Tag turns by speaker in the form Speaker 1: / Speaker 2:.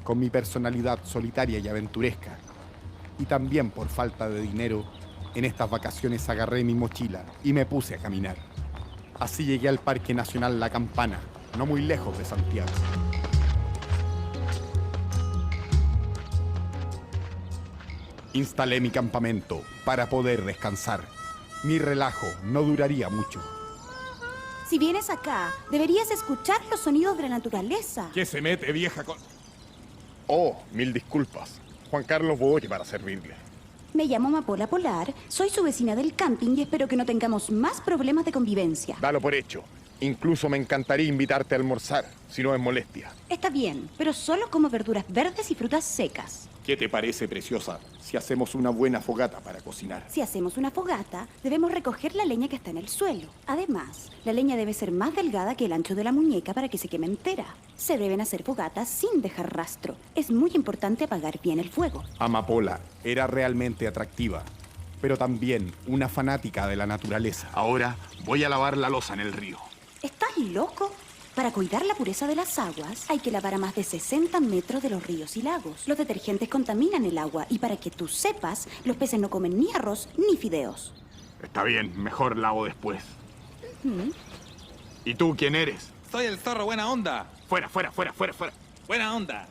Speaker 1: con mi personalidad solitaria y aventuresca. Y también por falta de dinero, en estas vacaciones agarré mi mochila y me puse a caminar. Así llegué al Parque Nacional La Campana, no muy lejos de Santiago. Instalé mi campamento para poder descansar. Mi relajo no duraría mucho.
Speaker 2: Si vienes acá, deberías escuchar los sonidos de la naturaleza.
Speaker 1: ¿Qué se mete, vieja Oh, mil disculpas. Juan Carlos Boye para servirle.
Speaker 2: Me llamo Amapola Polar, soy su vecina del camping y espero que no tengamos más problemas de convivencia.
Speaker 1: Dalo por hecho. Incluso me encantaría invitarte a almorzar, si no es molestia.
Speaker 2: Está bien, pero solo como verduras verdes y frutas secas.
Speaker 1: ¿Qué te parece, preciosa, si hacemos una buena fogata para cocinar?
Speaker 2: Si hacemos una fogata, debemos recoger la leña que está en el suelo. Además, la leña debe ser más delgada que el ancho de la muñeca para que se queme entera. Se deben hacer fogatas sin dejar rastro. Es muy importante apagar bien el fuego.
Speaker 1: Amapola era realmente atractiva, pero también una fanática de la naturaleza. Ahora voy a lavar la loza en el río.
Speaker 2: ¿Estás loco? Para cuidar la pureza de las aguas, hay que lavar a más de 60 metros de los ríos y lagos. Los detergentes contaminan el agua y para que tú sepas, los peces no comen ni arroz ni fideos.
Speaker 1: Está bien, mejor lavo después. ¿Y tú quién eres?
Speaker 3: Soy el zorro buena onda.
Speaker 1: Fuera.
Speaker 3: Buena onda.